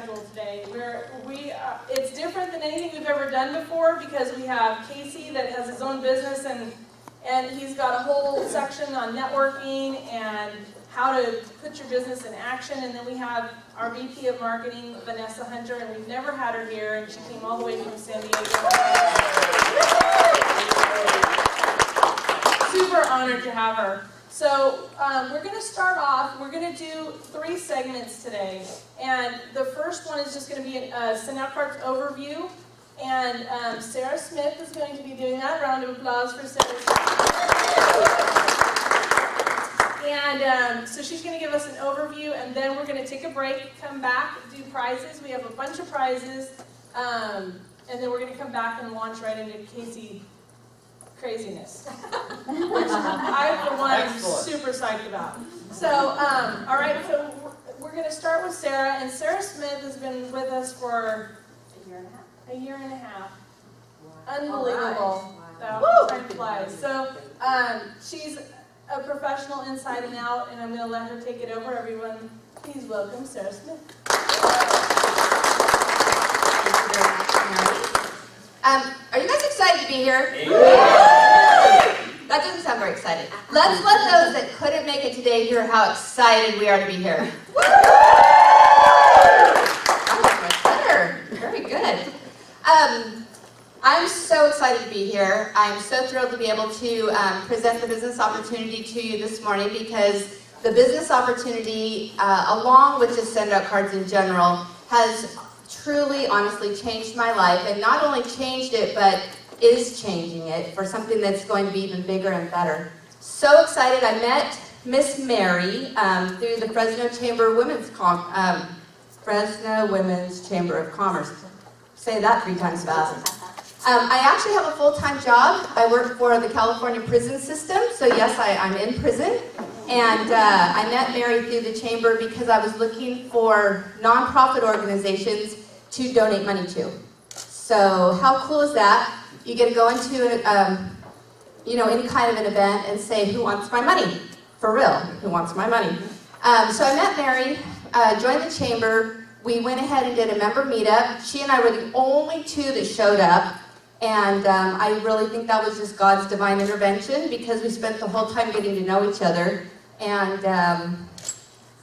schedule today. It's different than anything we've ever done before because we have Casey that has his own business and he's got a whole section on networking and how to put your business in action. And then we have our VP of Marketing, Vanessa Hunter, and we've never had her here, and she came all the way from San Diego. Super honored to have her. So we're going to start off, we're going to do 3 segments today. And the first one is just going to be a Send Out Cards overview. And Sarah Smith is going to be doing that. Round of applause for Sarah Smith. And so she's going to give us an overview, and then we're going to take a break, come back, do prizes. We have a bunch of prizes. And then we're going to come back and launch right into Casey craziness, which I, for one, am super psyched about. So, all right, so we're going to start with Sarah, and Sarah Smith has been with us for a year and a half. Unbelievable. Right. Time flies. So, she's a professional inside and out, and I'm going to let her take it over. Everyone, please welcome Sarah Smith. Are you guys excited to be here? Yeah. That doesn't sound very excited. Let's let those that couldn't make it today hear how excited we are to be here. That was much better. Very good. I'm so excited to be here. I'm so thrilled to be able to present the business opportunity to you this morning because the business opportunity, along with just Send Out Cards in general, has truly, honestly changed my life, and not only changed it, but is changing it for something that's going to be even bigger and better. So excited. I met Miss Mary through the Fresno Women's Chamber of Commerce. Say that 3 times fast. I actually have a full-time job. I work for the California prison system, so yes, I'm in prison. And I met Mary through the chamber because I was looking for nonprofit organizations to donate money to. So how cool is that? You get to go into any kind of an event and say, who wants my money? For real, who wants my money? So I met Mary, joined the chamber. We went ahead and did a member meetup. She and I were the only 2 that showed up. And I really think that was just God's divine intervention because we spent the whole time getting to know each other. And I'm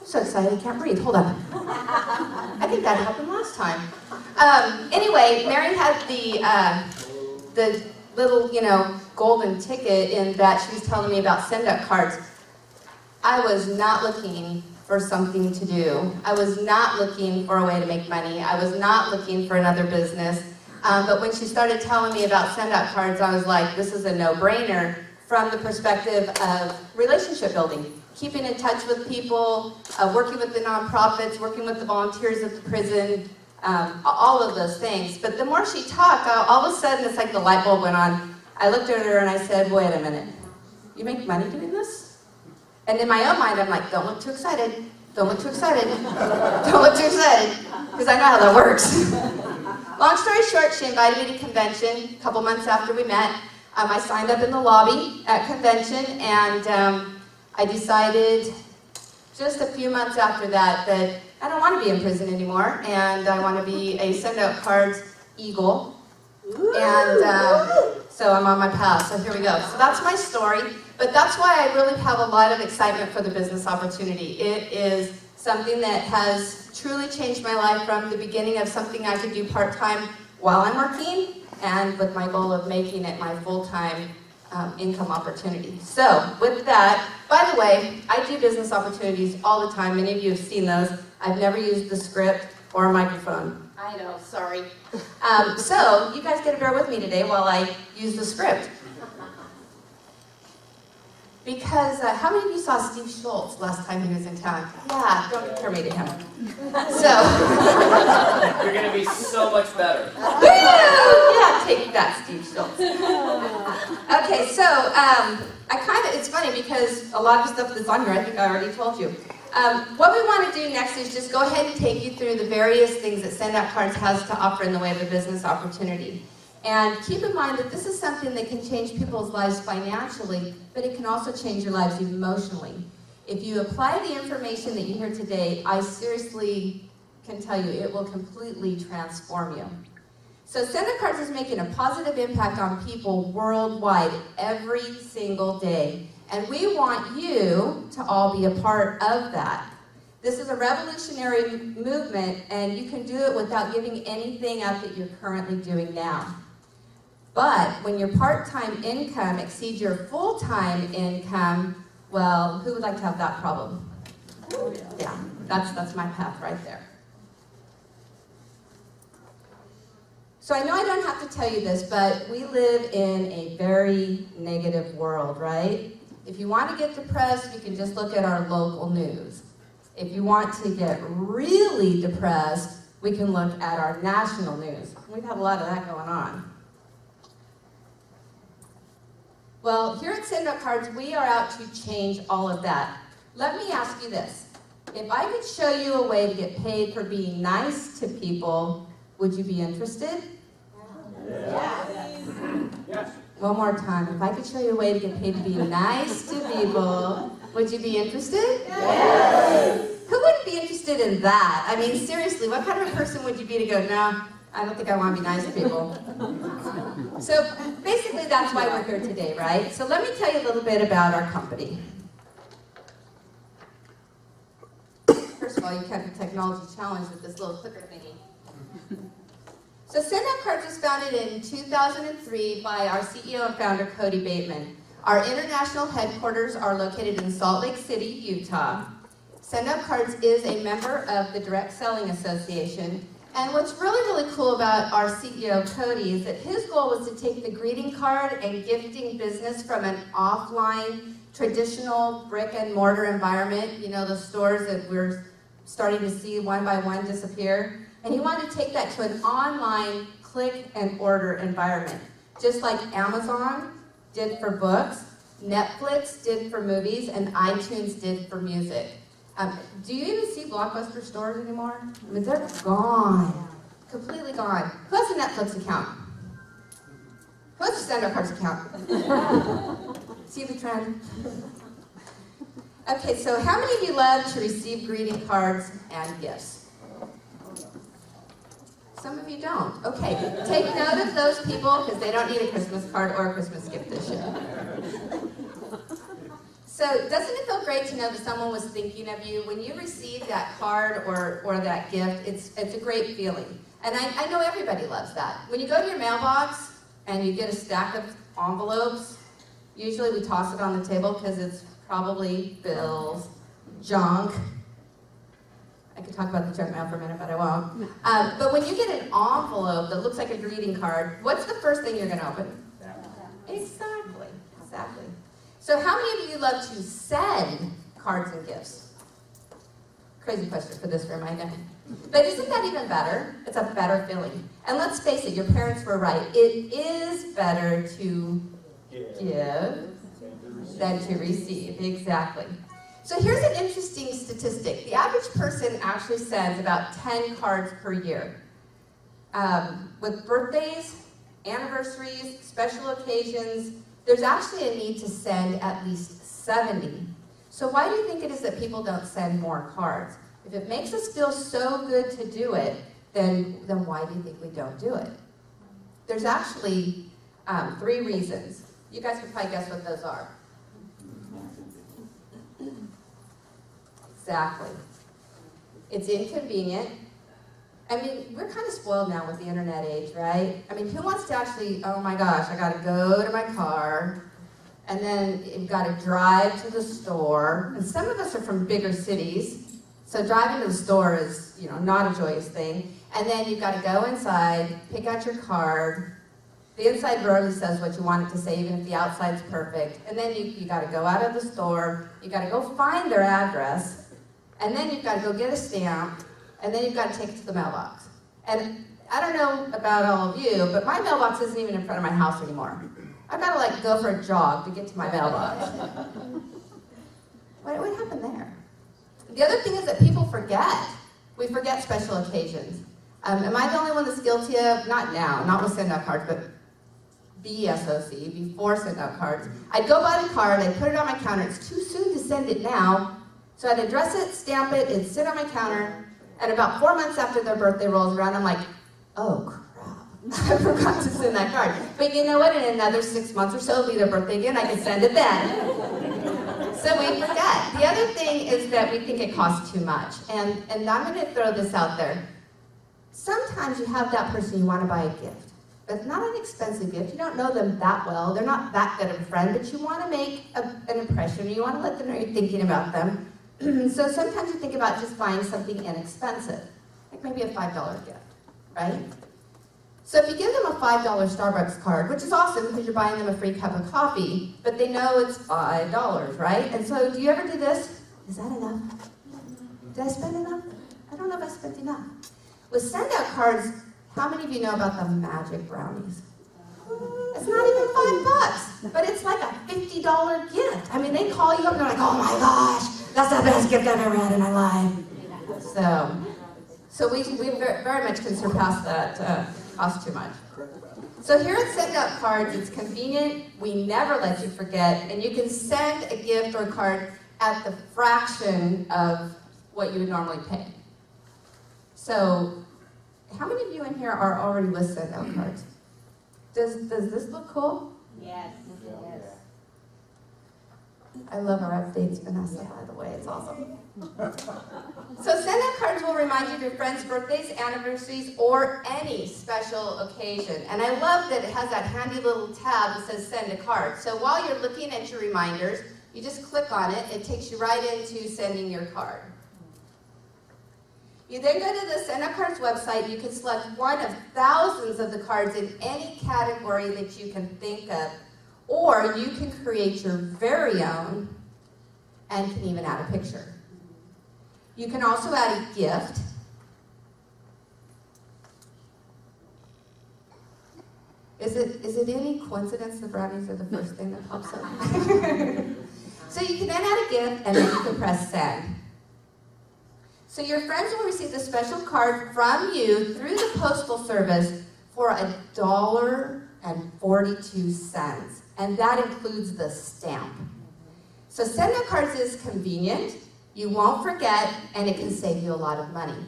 so excited, I can't breathe. Hold on. I think that happened last time. Anyway, Mary had the little, golden ticket in that she was telling me about send-out cards. I was not looking for something to do. I was not looking for a way to make money. I was not looking for another business. But when she started telling me about send-out cards, I was like, this is a no-brainer from the perspective of relationship building. Keeping in touch with people, working with the nonprofits, working with the volunteers at the prison, all of those things. But the more she talked, all of a sudden it's like the light bulb went on. I looked at her and I said, wait a minute, you make money doing this? And in my own mind, I'm like, don't look too excited. Don't look too excited. Don't look too excited. Because I know how that works. Long story short, she invited me to convention a couple months after we met. I signed up in the lobby at convention, and I decided just a few months after that I don't want to be in prison anymore, and I want to be a Send Out Cards Eagle. And so I'm on my path, so here we go. So that's my story, but that's why I really have a lot of excitement for the business opportunity. It is something that has truly changed my life from the beginning of something I could do part-time while I'm working, and with my goal of making it my full-time income opportunity. So with that, by the way, I do business opportunities all the time. Many of you have seen those. I've never used the script or a microphone. I know, sorry. So you guys got to bear with me today while I use the script. Because how many of you saw Steve Schultz last time he was in town? Yeah, don't compare me to him. So You're going to be so much better. Woo! Yeah, take that, Steve Schultz. Okay, so it's funny because a lot of stuff that's on here, I think I already told you. What we want to do next is just go ahead and take you through the various things that Send Out Cards has to offer in the way of a business opportunity. And keep in mind that this is something that can change people's lives financially, but it can also change your lives emotionally. If you apply the information that you hear today, I seriously can tell you it will completely transform you. So Send a Cards is making a positive impact on people worldwide every single day. And we want you to all be a part of that. This is a revolutionary movement, and you can do it without giving anything up that you're currently doing now. But when your part-time income exceeds your full-time income, well, who would like to have that problem? Yeah, that's my path right there. So I know I don't have to tell you this, but we live in a very negative world, right? If you want to get depressed, you can just look at our local news. If you want to get really depressed, we can look at our national news. We've had a lot of that going on. Well, here at Send Cards, we are out to change all of that. Let me ask you this. If I could show you a way to get paid for being nice to people, would you be interested? Yes. Yes. One more time. If I could show you a way to get paid to be nice to people, would you be interested? Yes. Who wouldn't be interested in that? I mean, seriously, what kind of a person would you be to go, no, I don't think I want to be nice to people? So basically, that's why we're here today, right? So let me tell you a little bit about our company. First of all, you can't do technology challenge with this little clicker thingy. So Send Cards was founded in 2003 by our CEO and founder, Cody Bateman. Our international headquarters are located in Salt Lake City, Utah. Send Cards is a member of the Direct Selling Association. And what's really, really cool about our CEO, Cody, is that his goal was to take the greeting card and gifting business from an offline, traditional brick and mortar environment, you know, the stores that we're starting to see one by one disappear. And he wanted to take that to an online click and order environment. Just like Amazon did for books, Netflix did for movies, and iTunes did for music. Do you even see Blockbuster stores anymore? I mean, they're gone. Completely gone. Who has a Netflix account? Who has a Send Cards account? See the trend? Okay, so how many of you love to receive greeting cards and gifts? Some of you don't. Okay, take note of those people because they don't need a Christmas card or a Christmas gift this year. So doesn't it feel great to know that someone was thinking of you? When you receive that card or that gift, it's a great feeling. And I know everybody loves that. When you go to your mailbox and you get a stack of envelopes, usually we toss it on the table because it's probably bills, junk. I could talk about the junk mail for a minute, but I won't. But when you get an envelope that looks like a greeting card, what's the first thing you're going to open? Exactly. So how many of you love to send cards and gifts? Crazy question for this room, I know. But isn't that even better? It's a better feeling. And let's face it, your parents were right. It is better to give than to receive. Exactly. So here's an interesting statistic. The average person actually sends about 10 cards per year. With birthdays, anniversaries, special occasions, there's actually a need to send at least 70. So why do you think it is that people don't send more cards? If it makes us feel so good to do it, then why do you think we don't do it? There's actually 3 reasons. You guys can probably guess what those are. Exactly. It's inconvenient. I mean, we're kind of spoiled now with the internet age, right? I mean, who wants to actually, oh my gosh, I gotta go to my car, and then you've gotta drive to the store. And some of us are from bigger cities, so driving to the store is, you know, not a joyous thing. And then you've gotta go inside, pick out your card. The inside rarely says what you want it to say, even if the outside's perfect. And then you gotta go out of the store, you gotta go find their address, and then you've gotta go get a stamp, and then you've got to take it to the mailbox. And I don't know about all of you, but my mailbox isn't even in front of my house anymore. I've got to like go for a jog to get to my mailbox. What happened there? The other thing is that people forget. We forget special occasions. Am I the only one that's guilty of, not now, not with send-out cards, but BSOC, before send-out cards. I'd go buy the card, I'd put it on my counter. It's too soon to send it now. So I'd address it, stamp it, it'd sit on my counter, And about 4 months after their birthday rolls around, I'm like, oh crap, I forgot to send that card. But you know what, in another 6 months or so, it'll be their birthday again, I can send it then. So we forget. The other thing is that we think it costs too much. And I'm going to throw this out there. Sometimes you have that person you want to buy a gift. It's not an expensive gift. You don't know them that well. They're not that good of a friend, but you want to make an impression. You want to let them know you're thinking about them. So sometimes you think about just buying something inexpensive, like maybe a $5 gift, right? So if you give them a $5 Starbucks card, which is awesome because you're buying them a free cup of coffee, but they know it's $5, right? And so do you ever do this? Is that enough? Did I spend enough? I don't know if I spent enough. With send-out cards, how many of you know about the magic brownies? It's not even $5, but it's like a $50 gift. I mean, they call you up and they're like, oh my gosh, that's the best gift I've ever had in my life. So we very much can surpass that, cost too much. So here at Send Out Cards, it's convenient, we never let you forget, and you can send a gift or a card at the fraction of what you would normally pay. So, how many of you in here are already with Send Out Cards? Does this look cool? Yes. Yes. I love our updates, Vanessa, by the way. It's awesome. So Send Out Cards will remind you of your friends' birthdays, anniversaries, or any special occasion. And I love that it has that handy little tab that says Send a Card. So while you're looking at your reminders, you just click on it. It takes you right into sending your card. You then go to the Send Out Cards website. You can select one of thousands of the cards in any category that you can think of, or you can create your very own and can even add a picture. You can also add a gift. Is it any coincidence the brownies are the first thing that pops up? So you can then add a gift and then you can press send. So your friends will receive the special card from you through the postal service for $1.42, and that includes the stamp. So Send Out Cards is convenient, you won't forget, and it can save you a lot of money.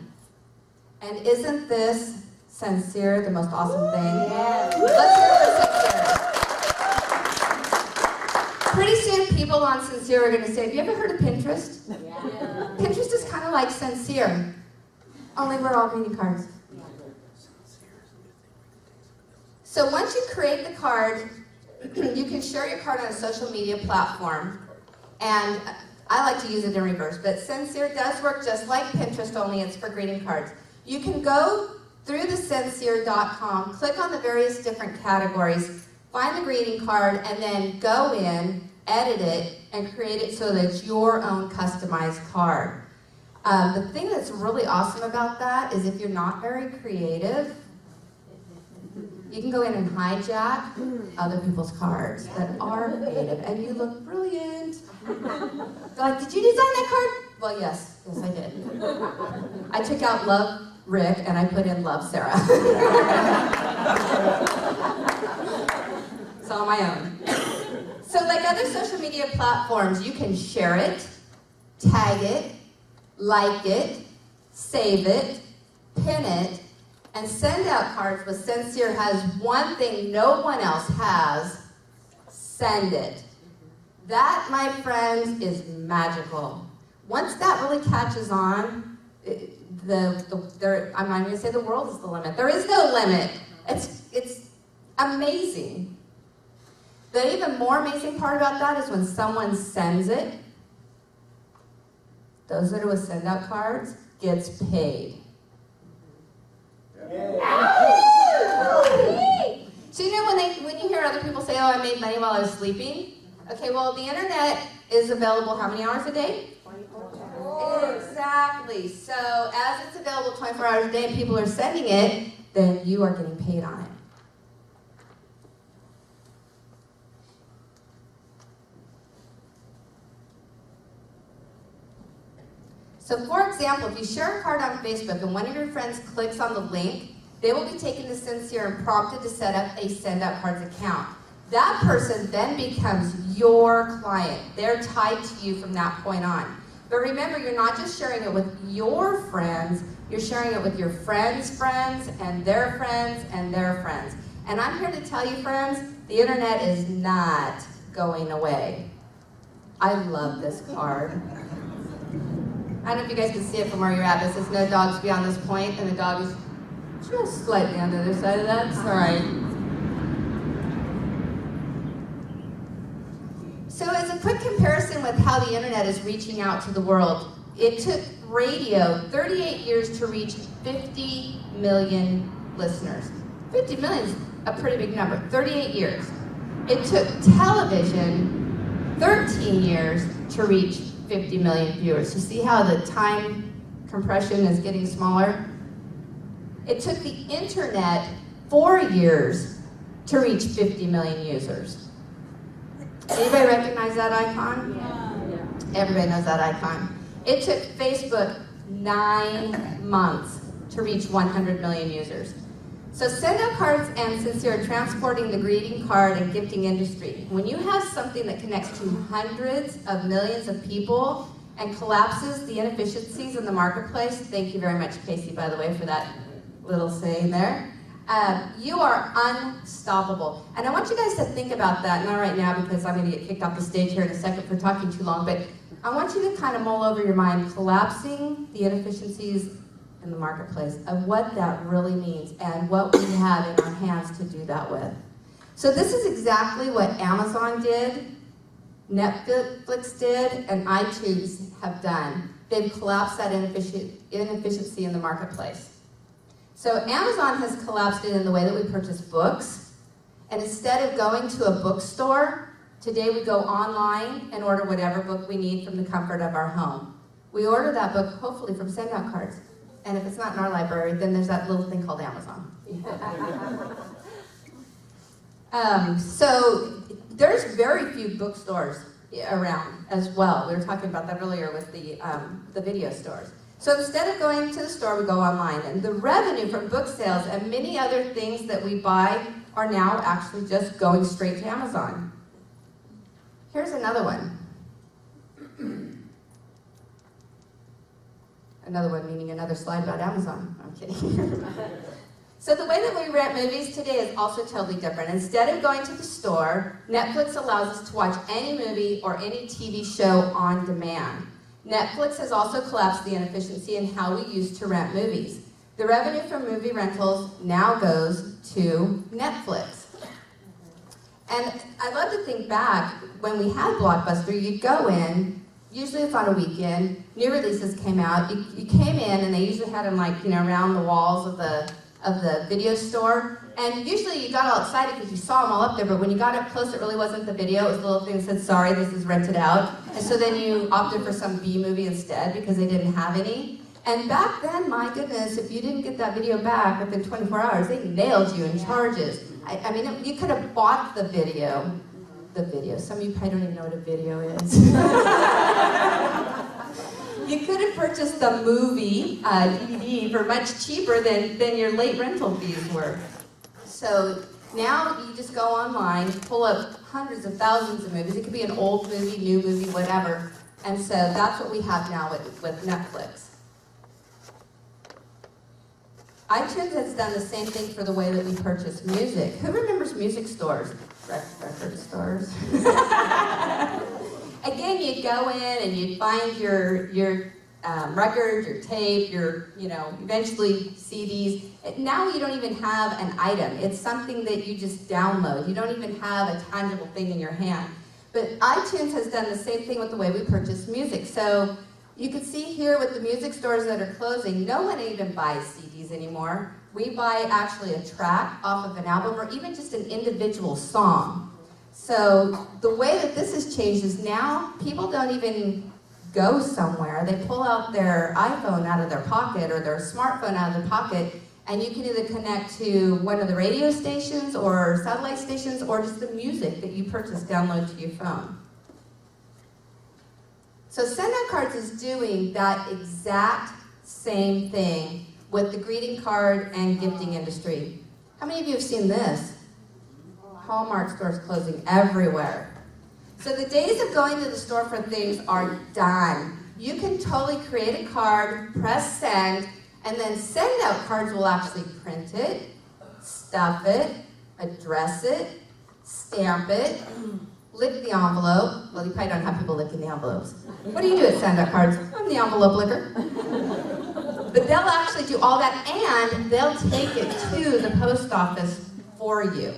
And isn't this Sincere the most awesome thing? Yes. Let's hear it for Sincere. Pretty soon people on Sincere are going to say, have you ever heard of Pinterest? Yeah. Pinterest is kind of like Sincere, only we're all greeting cards. So once you create the card, you can share your card on a social media platform. And I like to use it in reverse, but Sincere does work just like Pinterest, only it's for greeting cards. You can go through the Sincere.com, click on the various different categories, find the greeting card, and then go in, edit it, and create it so that it's your own customized card. The thing that's really awesome about that is if you're not very creative, you can go in and hijack other people's cards that are creative, and you look brilliant. They're like, did you design that card? Well, yes, I did. I took out Love Rick and I put in Love Sarah. It's all my own. So like other social media platforms, you can share it, tag it, like it, save it, pin it, and Send Out Cards with Sincere has one thing no one else has: send it. That, my friends, is magical. Once that really catches on, I'm not going to say the world is the limit. There is no limit. It's amazing. The even more amazing part about that is when someone sends it, those that are with Send Out Cards gets paid. So you know when you hear other people say, oh, I made money while I was sleeping? Okay, well, the internet is available how many hours a day? 24. Exactly. So as it's available 24 hours a day and people are sending it, then you are getting paid on it. So for example, if you share a card on Facebook and one of your friends clicks on the link, they will be taken to Sincere and prompted to set up a Send Out Cards account. That person then becomes your client. They're tied to you from that point on. But remember, you're not just sharing it with your friends, you're sharing it with your friends' friends, and their friends, and their friends. And I'm here to tell you, friends, the internet is not going away. I love this card. I don't know if you guys can see it from where you're at, but it says no dogs beyond this point, and the dog is just slightly on the other side of that. It's all right. So as a quick comparison with how the internet is reaching out to the world, it took radio 38 years to reach 50 million listeners. 50 million is a pretty big number, 38 years. It took television 13 years to reach 50 million viewers. You see how the time compression is getting smaller? It took the internet 4 years to reach 50 million users. Anybody recognize that icon? Yeah. Everybody knows that icon. It took Facebook 9 months to reach 100 million users. So send out cards, and since you're transporting the greeting card and gifting industry, when you have something that connects to hundreds of millions of people and collapses the inefficiencies in the marketplace, thank you very much, Casey, by the way, for that little saying there, you are unstoppable. And I want you guys to think about that, not right now because I'm going to get kicked off the stage here in a second for talking too long, but I want you to kind of mull over your mind, collapsing the inefficiencies in the marketplace of what that really means and what we have in our hands to do that with. So this is exactly what Amazon did, Netflix did, and iTunes have done. They've collapsed that inefficiency in the marketplace. So Amazon has collapsed it in the way that we purchase books, and instead of going to a bookstore, today we go online and order whatever book we need from the comfort of our home. We order that book hopefully from send-out cards. And if it's not in our library, then there's that little thing called Amazon. So there's very few bookstores around as well. We were talking about that earlier with the video stores. So instead of going to the store, we go online. And the revenue from book sales and many other things that we buy are now actually just going straight to Amazon. Here's another one. Another one meaning another slide about Amazon. I'm kidding. So the way that we rent movies today is also totally different. Instead of going to the store, Netflix allows us to watch any movie or any TV show on demand. Netflix has also collapsed the inefficiency in how we used to rent movies. The revenue from movie rentals now goes to Netflix. And I love to think back when we had Blockbuster, you'd go in, usually it's on a weekend, new releases came out, you came in and they usually had them around the walls of the video store, and usually you got all excited because you saw them all up there, but when you got up close it really wasn't the video, it was a little thing that said, sorry, this is rented out, and so then you opted for some B movie instead because they didn't have any. And back then, my goodness, if you didn't get that video back within 24 hours, they nailed you in charges. I mean, you could have bought the video. Some of you probably don't even know what a video is. You could have purchased the movie DVD for much cheaper than your late rental fees were. So now you just go online, pull up hundreds of thousands of movies. It could be an old movie, new movie, whatever. And so that's what we have now with Netflix. iTunes has done the same thing for the way that we purchase music. Who remembers music stores? Record stores. Again, you'd go in and you'd find your record, your tape, eventually CDs. Now you don't even have an item. It's something that you just download. You don't even have a tangible thing in your hand. But iTunes has done the same thing with the way we purchase music. So you can see here with the music stores that are closing, no one even buys CDs anymore. We buy actually a track off of an album or even just an individual song. So the way that this has changed is now people don't even go somewhere. They pull out their iPhone out of their pocket or their smartphone out of their pocket, and you can either connect to one of the radio stations or satellite stations or just the music that you purchase download to your phone. So Send Out Cards is doing that exact same thing with the greeting card and gifting industry. How many of you have seen this? Hallmark stores closing everywhere. So the days of going to the store for things are done. You can totally create a card, press send, And then send out cards will actually print it, stuff it, address it, stamp it, lick the envelope. Well, you probably don't have people licking the envelopes. What do you do at send out cards? I'm the envelope licker. But they'll actually do all that, and they'll take it to the post office for you.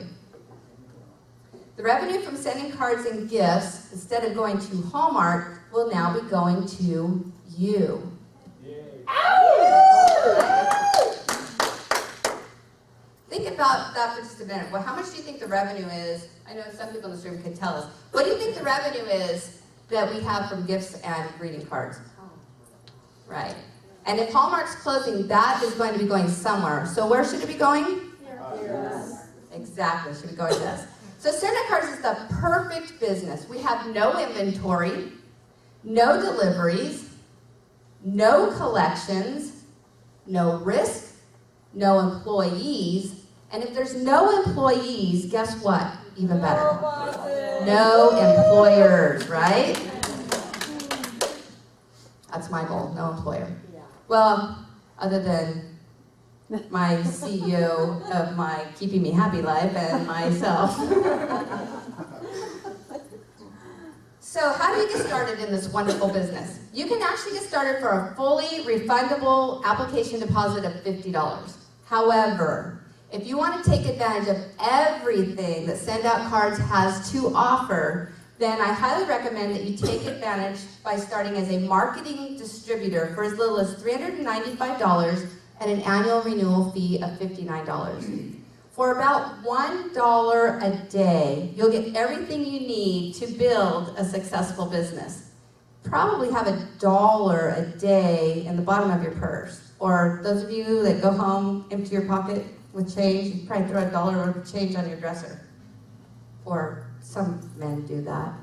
The revenue from sending cards and gifts, instead of going to Hallmark, will now be going to you. Think about that for just a minute. Well, how much do you think the revenue is? I know some people in this room could tell us. What do you think the revenue is that we have from gifts and greeting cards? Right. And if Hallmark's closing, that is going to be going somewhere. So where should it be going? Yes. Exactly, it should be going to us. So send-out cards is the perfect business. We have no inventory, no deliveries, no collections, no risk, no employees, and if there's no employees, guess what? Even better. No employers, right? That's my goal, no employer. Well, other than my CEO of my Keeping Me Happy life and myself. So how do you get started in this wonderful business? You can actually get started for a fully refundable application deposit of $50. However, if you want to take advantage of everything that Send Out Cards has to offer, then I highly recommend that you take advantage by starting as a marketing distributor for as little as $395 and an annual renewal fee of $59. For about $1 a day, you'll get everything you need to build a successful business. Probably have $1 a day in the bottom of your purse. Or those of you that go home, empty your pocket with change, you probably throw $1 worth of change on your dresser. Or some men do that.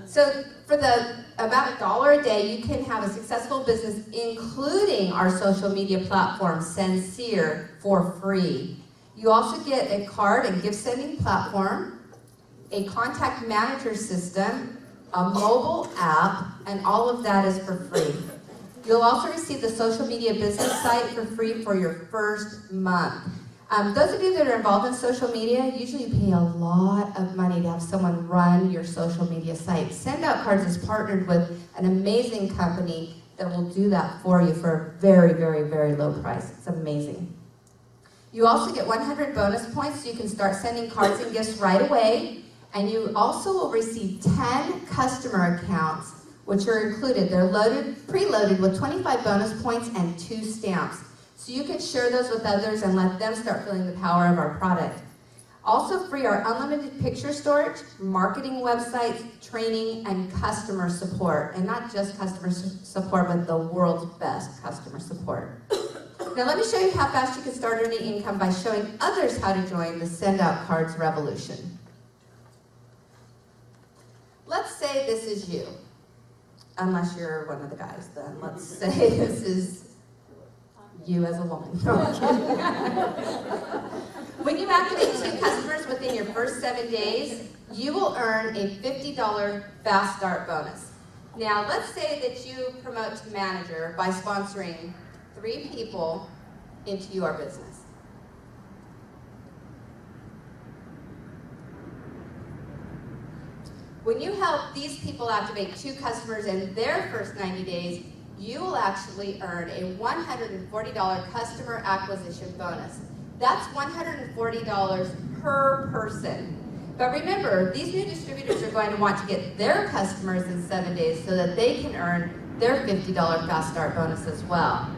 So for about $1 a day, you can have a successful business, including our social media platform, Sincere, for free. You also get a card and gift sending platform, a contact manager system, a mobile app, and all of that is for free. You'll also receive the social media business site for free for your first month. Those of you that are involved in social media, usually pay a lot of money to have someone run your social media site. Send Out Cards is partnered with an amazing company that will do that for you for a very, very, very low price. It's amazing. You also get 100 bonus points so you can start sending cards and gifts right away. And you also will receive 10 customer accounts, which are included. They're preloaded with 25 bonus points and 2 stamps. So you can share those with others and let them start feeling the power of our product. Also free are unlimited picture storage, marketing websites, training, and customer support. And not just customer support, but the world's best customer support. Now let me show you how fast you can start earning income by showing others how to join the Send Out Cards revolution. Let's say this is you. Unless you're one of the guys, then let's say this is you as a woman. No, I'm kidding. When you activate 2 customers within your first 7 days, you will earn a $50 fast start bonus. Now, let's say that you promote to manager by sponsoring 3 people into your business. When you help these people activate 2 customers in their first 90 days, you will actually earn a $140 customer acquisition bonus. That's $140 per person. But remember, these new distributors are going to want to get their customers in 7 days so that they can earn their $50 fast start bonus as well.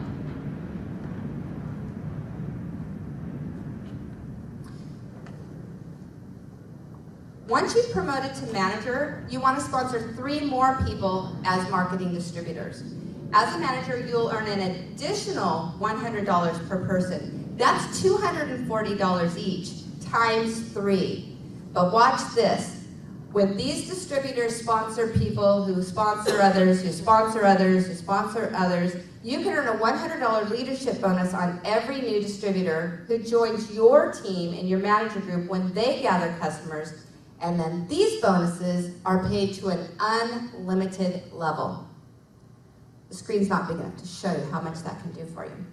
Once you've promoted to manager, you want to sponsor 3 more people as marketing distributors. As a manager, you'll earn an additional $100 per person. That's $240 each, times 3. But watch this. When these distributors sponsor people who sponsor others, who sponsor others, who sponsor others, you can earn a $100 leadership bonus on every new distributor who joins your team in your manager group when they gather customers. And then these bonuses are paid to an unlimited level. The screen's not big enough to show you how much that can do for you.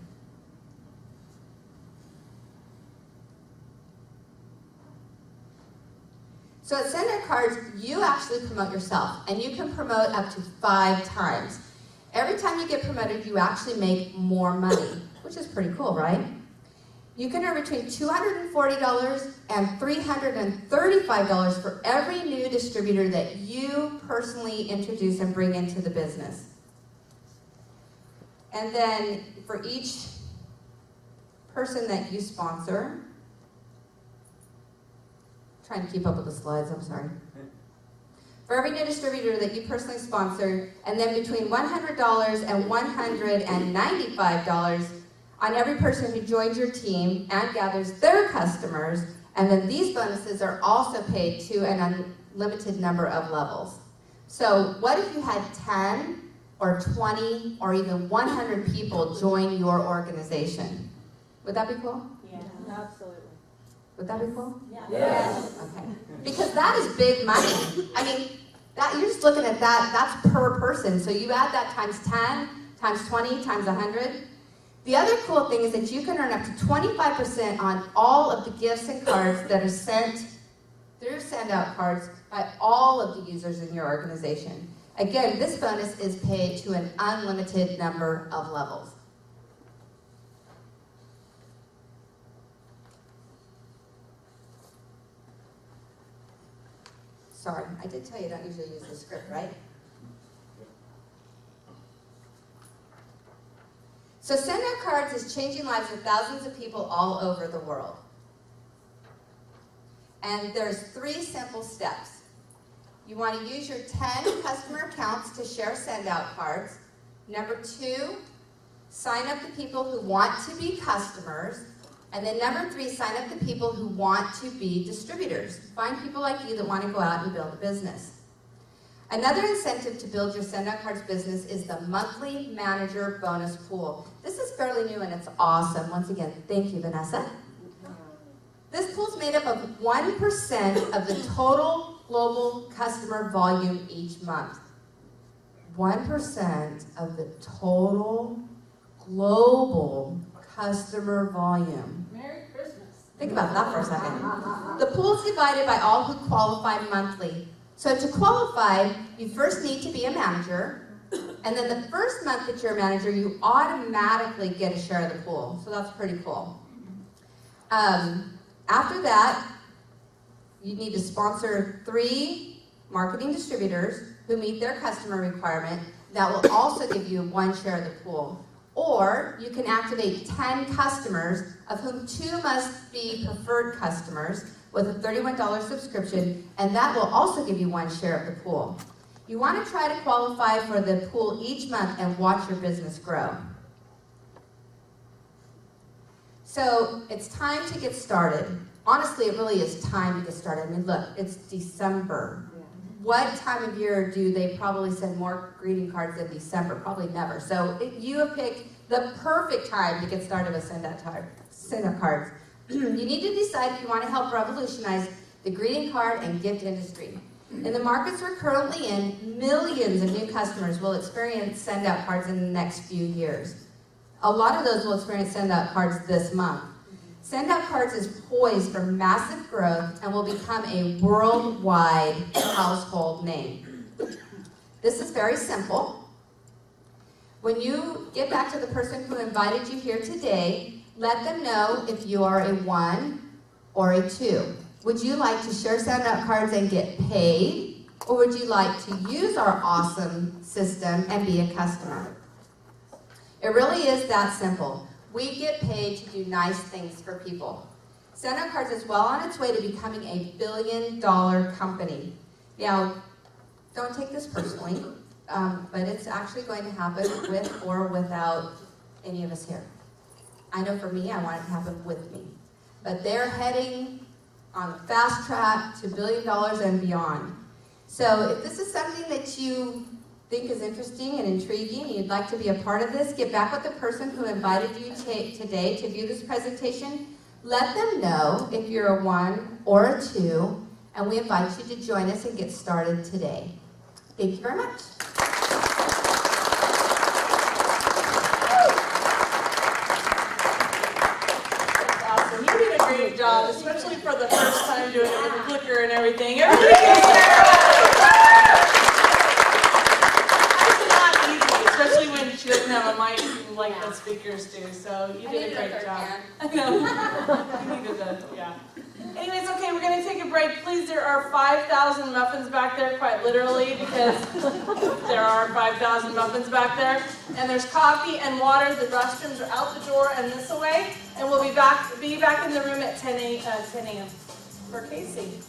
So at Send Out Cards, you actually promote yourself, and you can promote up to 5 times. Every time you get promoted, you actually make more money, which is pretty cool, right? You can earn between $240 and $335 for every new distributor that you personally introduce and bring into the business. And then for each person that you sponsor, trying to keep up with the slides, I'm sorry. For every new distributor that you personally sponsor, and then between $100 and $195 on every person who joins your team and gathers their customers, and then these bonuses are also paid to an unlimited number of levels. So what if you had 10 or 20 or even 100 people join your organization? Would that be cool? Yeah, absolutely. Would that be cool? Yes. Okay. Because that is big money. I mean, that you're just looking at that, that's per person. So you add that times 10, times 20, times 100. The other cool thing is that you can earn up to 25% on all of the gifts and cards that are sent through Send Out Cards by all of the users in your organization. Again, this bonus is paid to an unlimited number of levels. Sorry, I did tell you I don't usually use the script, right? So Send Out Cards is changing lives of thousands of people all over the world. And there's 3 simple steps. You want to use your 10 customer accounts to share Send Out Cards. Number 2, sign up the people who want to be customers. And then number 3, sign up the people who want to be distributors. Find people like you that want to go out and build a business. Another incentive to build your Send Out Cards business is the monthly manager bonus pool. This is fairly new and it's awesome. Once again, thank you, Vanessa. This pool is made up of 1% of the total global customer volume each month. 1% of the total global customer volume. Merry Christmas. Think about that for a second. The pool is divided by all who qualify monthly. So to qualify, you first need to be a manager, and then the first month that you're a manager, you automatically get a share of the pool. So that's pretty cool. After that, you need to sponsor 3 marketing distributors who meet their customer requirement. That will also give you 1 share of the pool. Or you can activate 10 customers, of whom 2 must be preferred customers, with a $31 subscription, and that will also give you 1 share of the pool. You want to try to qualify for the pool each month and watch your business grow. So it's time to get started. Honestly, it really is time to get started. I mean, look, it's December. What time of year do they probably send more greeting cards than December? Probably never. So you have picked the perfect time to get started with Send Out Cards. You need to decide if you want to help revolutionize the greeting card and gift industry. In the markets we're currently in, millions of new customers will experience Send Out Cards in the next few years. A lot of those will experience Send Out Cards this month. Send Out Cards is poised for massive growth and will become a worldwide household name. This is very simple. When you get back to the person who invited you here today, let them know if you are a 1 or a 2. Would you like to share Send Out Cards and get paid? Or would you like to use our awesome system and be a customer? It really is that simple. We get paid to do nice things for people. Send Out Cards is well on its way to becoming a billion-dollar company. Now, don't take this personally, but it's actually going to happen with or without any of us here. I know for me, I want it to happen with me. But they're heading on a fast track to $1 billion and beyond. So if this is something that you think is interesting and intriguing, and you'd like to be a part of this, get back with the person who invited you today to view this presentation. Let them know if you're a 1 or a 2, and we invite you to join us and get started today. Thank you very much. job, especially for the first time doing it with a clicker and everything. Everybody give Sarah. It's not easy, especially when she doesn't have a mic like the speakers do. So you did a great job. I know. You needed that, yeah. Anyways, okay, we're going to take a break. Please, there are 5,000 muffins back there, quite literally, because there are 5,000 muffins back there. And there's coffee and water. The restrooms are out the door and this way. And we'll be back in the room at 10 a.m. for Casey.